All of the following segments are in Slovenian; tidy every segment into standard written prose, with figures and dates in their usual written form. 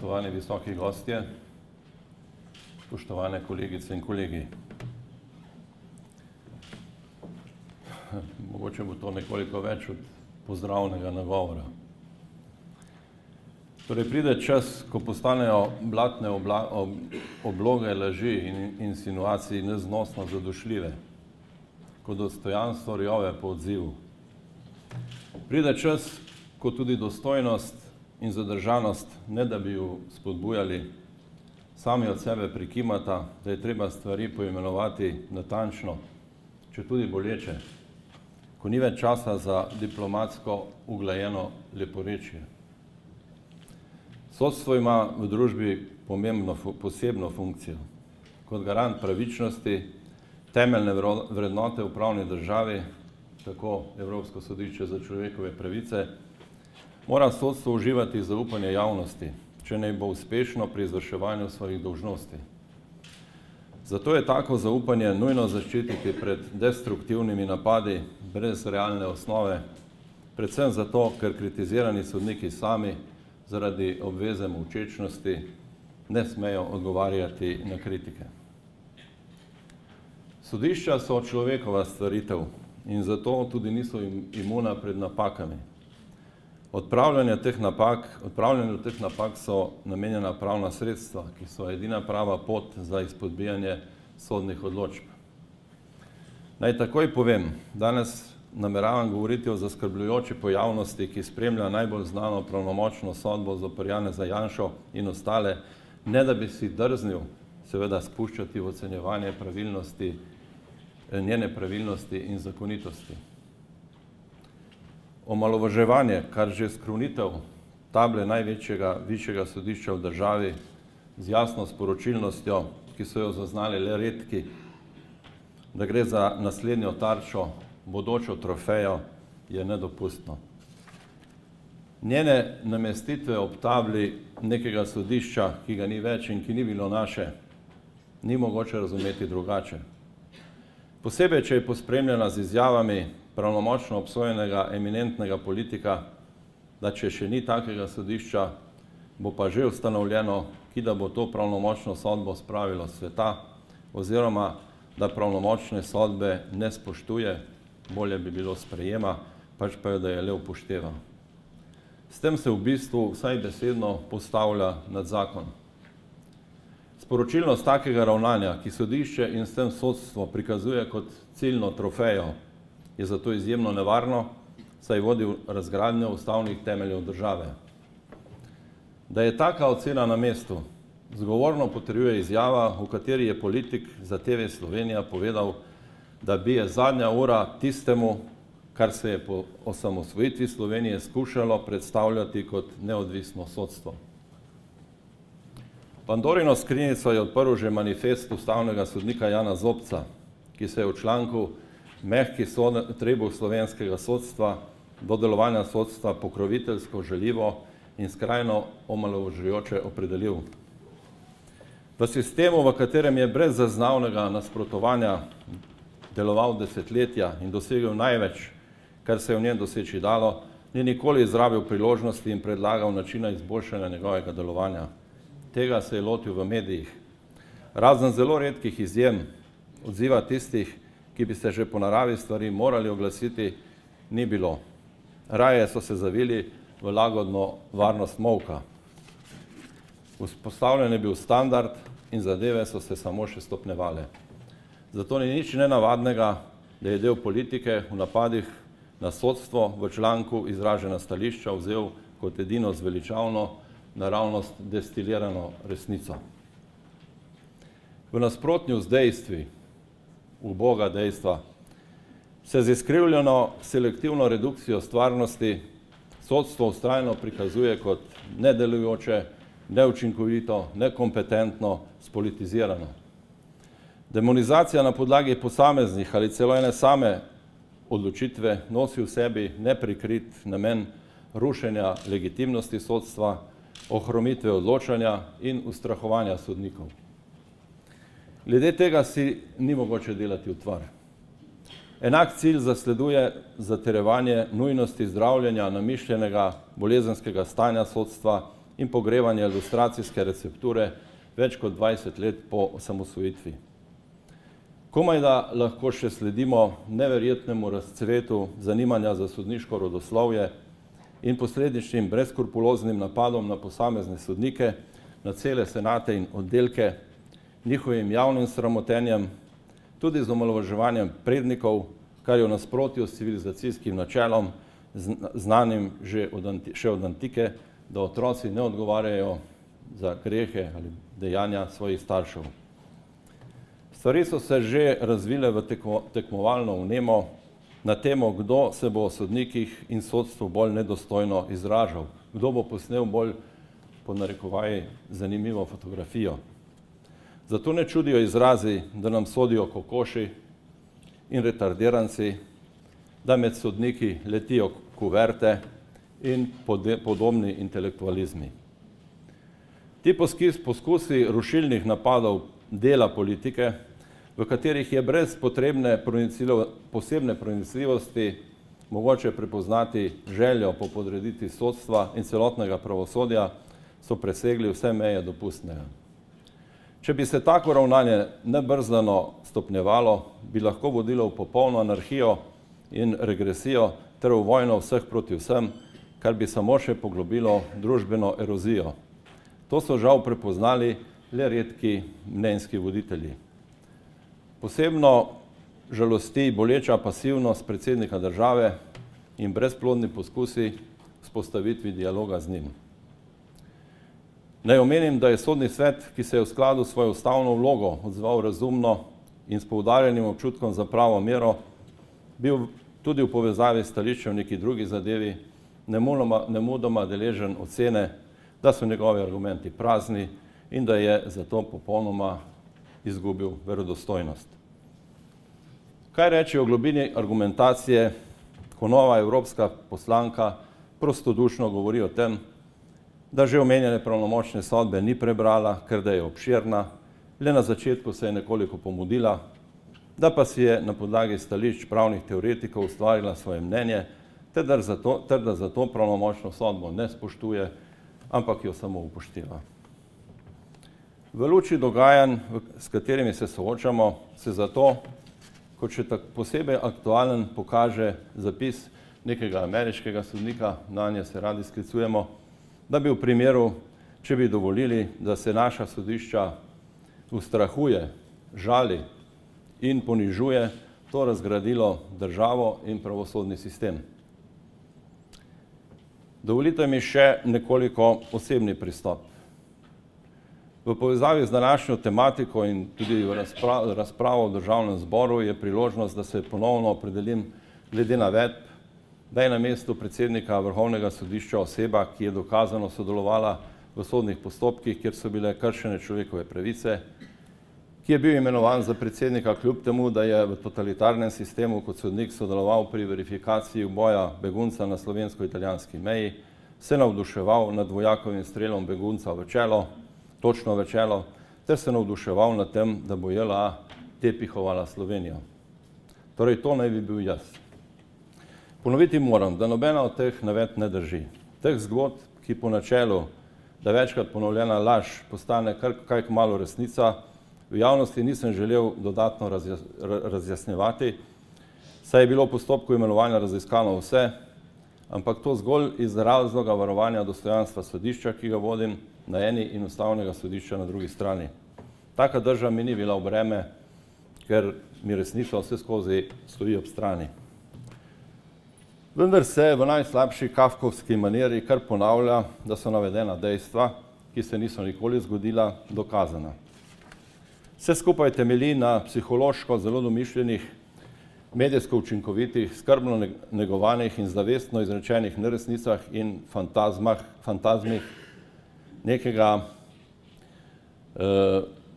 spoštovani visoki gostje, spoštovane kolegice in kolegi. Mogoče bo to nekoliko več od pozdravnega nagovora. Torej pride čas, ko postanejo blatne obloge laži in insinuacij neznosno zadošljive, ko dostojanstvo rjove po odzivu. Pride čas, ko tudi dostojnost in zadržanost, ne da bi ju spodbujali, sami od sebe prikimata, da je treba stvari poimenovati natančno, četudi boleče, ko ni več časa za diplomatsko uglajeno leporečje. Sodstvo ima v družbi posebno funkcijo. Kot garant pravičnosti, temeljne vrednote v pravni državi, tako Evropsko sodišče za človekove pravice, mora sodstvo uživati zaupanje javnosti, če naj bo uspešno pri izvrševanju svojih dolžnosti. Zato je tako zaupanje nujno zaščititi pred destruktivnimi napadi brez realne osnove, predvsem zato, ker kritizirani sodniki sami zaradi obveze molčečnosti ne smejo odgovarjati na kritike. Sodišča so človekova stvaritev in zato tudi niso imuna pred napakami. Odpravljanju teh napak so namenjena pravna sredstva, ki so edina prava pot za izpodbijanje sodnih odločb. Naj takoj povem, danes nameravam govoriti o zaskrbljujoči pojavnosti, ki spremlja najbolj znano pravnomočno sodbo zoper Janeza Janšo in ostale, ne da bi si drznil seveda spuščati v ocenjevanje njene pravilnosti in zakonitosti. Omalovaževanje, kar že skrunitev table največjega višjega sodišča v državi z jasno sporočilnostjo, ki so jo zaznali le redki, da gre za naslednjo tarčo, bodočo trofejo, je nedopustno. Njene namestitve ob tabli nekega sodišča, ki ga ni več in ki ni bilo naše, ni mogoče razumeti drugače. Posebej, če je pospremljena z izjavami pravnomočno obsojenega eminentnega politika, da če še ni takega sodišča, bo pa že ustanovljeno, ki da bo to pravnomočno sodbo spravilo s sveta, oziroma da pravnomočne sodbe ne spoštuje, bolje bi bilo sprejema, pač pa je, da je le upošteva. S tem se v bistvu vsaj besedno postavlja nad zakon. Sporočilnost takega ravnanja, ki sodišče in s tem sodstvo prikazuje kot ciljno trofejo, je zato izjemno nevarno, saj vodi v razgradnjo ustavnih temeljev države. Da je taka ocena na mestu, zgovorno potrjuje izjava, v kateri je politik za TV Slovenija povedal, da bije zadnja ura tistemu, kar se je po osamosvojitvi Slovenije skušalo predstavljati kot neodvisno sodstvo. Pandorino skrinjico je odprl že manifest ustavnega sodnika Jana Zobca, ki se je v članku Mehki trebuh slovenskega sodstva do delovanja sodstva pokroviteljsko, žaljivo in skrajno omalovažujoče opredelil. V sistemu, v katerem je brez zaznavnega nasprotovanja deloval desetletja in dosegel največ, kar se je v njem doseči dalo, ni nikoli izrabil priložnosti in predlagal načina izboljšanja njegovega delovanja. Tega se je lotil v medijih. Razen zelo redkih izjem, odziva tistih, ki bi se že po naravi stvari morali oglasiti, ni bilo. Raje so se zavili v lagodno varnost molka. Vzpostavljen je bil standard in zadeve so se samo še stopnjevale. Zato ni nič nenavadnega, da je del politike v napadih na sodstvo v članku izražena stališča vzel kot edino zveličavno, naravnost destilirano resnico. V nasprotju z dejstvi, uboga dejstva, se z izkrivljeno selektivno redukcijo stvarnosti sodstvo vztrajno prikazuje kot nedelujoče, neučinkovito, nekompetentno, spolitizirano. Demonizacija na podlagi posameznih ali celo ene same odločitve nosi v sebi neprikrit namen rušenja legitimnosti sodstva, ohromitve odločanja in ustrahovanja sodnikov. Glede tega si ni mogoče delati utvar. Enak cilj zasleduje zatrjevanje nujnosti zdravljenja namišljenega bolezenskega stanja sodstva in pogrevanje ilustracijske recepture več kot 20 let po osamosvojitvi. Komaj da lahko še sledimo neverjetnemu razcvetu zanimanja za sodniško rodoslovje in posledičnim brezskrupuloznim napadom na posamezne sodnike, na cele senate in oddelke, njihovim javnim sramotenjem, tudi z omalovaževanjem prednikov, kar je v nasprotju s civilizacijskim načelom, znanim še od antike, da otroci ne odgovarjajo za grehe ali dejanja svojih staršev. Stvari so se že razvile v tekmovalno vnemo na temo, kdo se bo o sodnikih in sodstvu bolj nedostojno izražal, kdo bo posnel bolj, po narekovaji, zanimivo fotografijo. Zato ne čudijo izrazi, da nam sodijo kokoši in retardiranci, da med sodniki letijo kuverte in podobni intelektualizmi. Ti poskusi rušilnih napadov dela politike, v katerih je brez posebne pronicljivosti mogoče prepoznati željo po podreditvi sodstva in celotnega pravosodja, so presegli vse meje dopustnega. Če bi se tako ravnanje nebrzdano stopnjevalo, bi lahko vodilo v popolno anarhijo in regresijo ter v vojno vseh proti vsem, kar bi samo še poglobilo družbeno erozijo. To so žal prepoznali le redki mnenjski voditelji. Posebno žalosti boleča pasivnost predsednika države in brezplodni poskusi vzpostavitvi dialoga z njim. Naj omenim, da je Sodni svet, ki se je v skladu s svojo ustavno vlogo odzval razumno in s poudarjenim občutkom za pravo mero, bil tudi v povezavi s stališčem v neki drugi zadevi nemudoma deležen ocene, da so njegovi argumenti prazni in da je zato popolnoma izgubil verodostojnost. Kaj reči o globini argumentacije, ko nova evropska poslanka prostodušno govori o tem, da že omenjene pravnomočne sodbe ni prebrala, ker da je obširna, le na začetku se je nekoliko pomudila, da pa si je na podlagi stališč pravnih teoretikov ustvarila svoje mnenje, ter da zato pravnomočno sodbo ne spoštuje, ampak jo samo upošteva. V luči dogajanj, s katerimi se soočamo, se zato, kot še tako posebej aktualen, pokaže zapis nekega ameriškega sodnika, nanje se radi sklicujemo, da bi v primeru, če bi dovolili, da se naša sodišča ustrahuje, žali in ponižuje, to razgradilo državo in pravosodni sistem. Dovolite mi še nekoliko osebni pristop. V povezavi z današnjo tematiko in tudi v razpravo v Državnem zboru je priložnost, da se ponovno opredelim glede navedb, da je na mestu predsednika Vrhovnega sodišča oseba, ki je dokazano sodelovala v sodnih postopkih, kjer so bile kršene človekove pravice, ki je bil imenovan za predsednika kljub temu, da je v totalitarnem sistemu kot sodnik sodeloval pri verifikaciji uboja begunca na slovensko-italijanski meji, se navduševal nad vojakovim strelom begunca v čelo, točno v čelo, ter se navduševal nad tem, da bo JLA tepihovala Slovenijo. Torej, to naj bi bil jaz. Ponoviti moram, da nobena od teh navedb ne drži. Teh zgodb, ki po načelu, da večkrat ponovljena laž postane kaj kmalu resnica, v javnosti nisem želel dodatno razjasnjevati, saj je bilo v postopku imenovanja raziskano vse, ampak to zgolj iz razloga varovanja dostojanstva sodišča, ki ga vodim na eni in ustavnega sodišča na drugi strani. Taka drža mi ni bila v breme, ker mi resnica vse skozi stoji ob strani. Vendar se v najslabši kafkovski maniri kar ponavlja, da so navedena dejstva, ki se niso nikoli zgodila, dokazana. Vse skupaj temelji na psihološko zelo domišljenih, medijsko učinkovitih, skrbno negovanih in zavestno izrečenih neresnicah in fantazmih nekega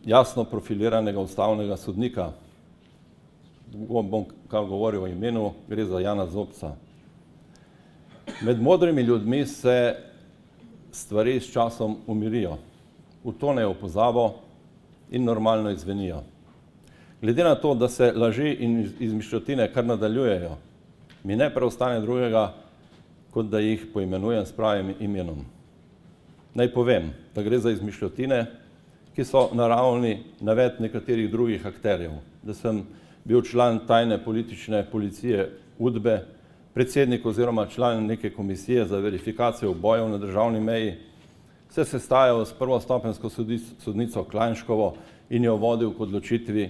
jasno profiliranega ustavnega sodnika. Bom kar govoril o imenu, gre za Jana Zobca. Med modrimi ljudmi se stvari s časom umirijo, utonejo v pozabo in normalno izvenijo. Glede na to, da se laži in izmišljotine kar nadaljujejo, mi ne preostane drugega, kot da jih poimenujem s pravim imenom. Naj povem, da gre za izmišljotine, ki so naravni navet nekaterih drugih akterjev, da sem bil član tajne politične policije UDBE, predsednik oziroma član neke komisije za verifikacijo bojev na državni meji, se sestajal s prvostopenjsko sodnico Klajnškovo in jo vodil k odločitvi,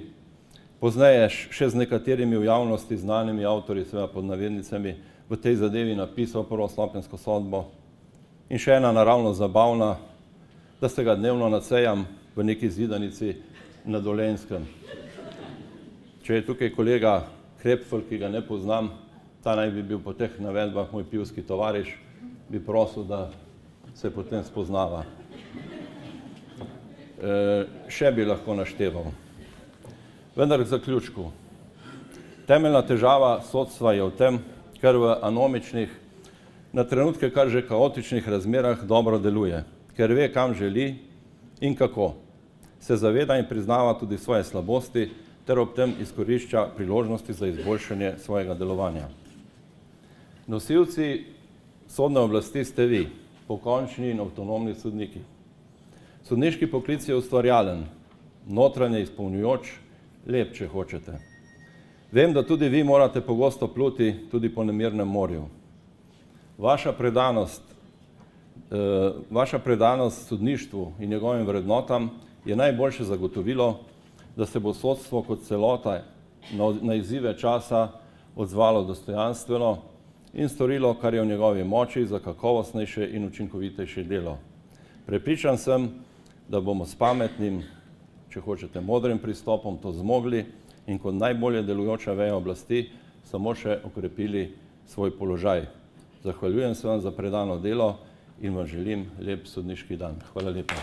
pozneje še z nekaterimi v javnosti znanimi avtorji, seveda pod navednicami, v tej zadevi napisal prvostopenjsko sodbo. In še ena naravno zabavna, da se ga dnevno nacejam v neki zidanici na Dolenjskem. Če je tukaj kolega Krepfel, ki ga ne poznam, ta naj bi bil po teh navedbah moj pivski tovariš, bi prosil, da se potem spoznava. Še bi lahko našteval. Vendar k zaključku. Temeljna težava sodstva je v tem, ker v anomičnih, na trenutke kar že kaotičnih razmerah dobro deluje, ker ve, kam želi in kako. Se zaveda in priznava tudi svoje slabosti, ter ob tem izkorišča priložnosti za izboljšanje svojega delovanja. Nosilci sodne oblasti ste vi, pokončni in avtonomni sodniki. Sodniški poklic je ustvarjalen, notranje izpolnjujoč, lep, če hočete. Vem, da tudi vi morate pogosto pluti tudi po nemirnem morju. Vaša predanost sodništvu in njegovim vrednotam je najboljše zagotovilo, da se bo sodstvo kot celota na izzive časa odzvalo dostojanstveno in storilo, kar je v njegovi moči za kakovostnejše in učinkovitejše delo. Prepričan sem, da bomo s pametnim, če hočete modrim pristopom, to zmogli in kot najbolje delujoča veja oblasti samo še okrepili svoj položaj. Zahvaljujem se vam za predano delo in vam želim lep sodniški dan. Hvala lepa.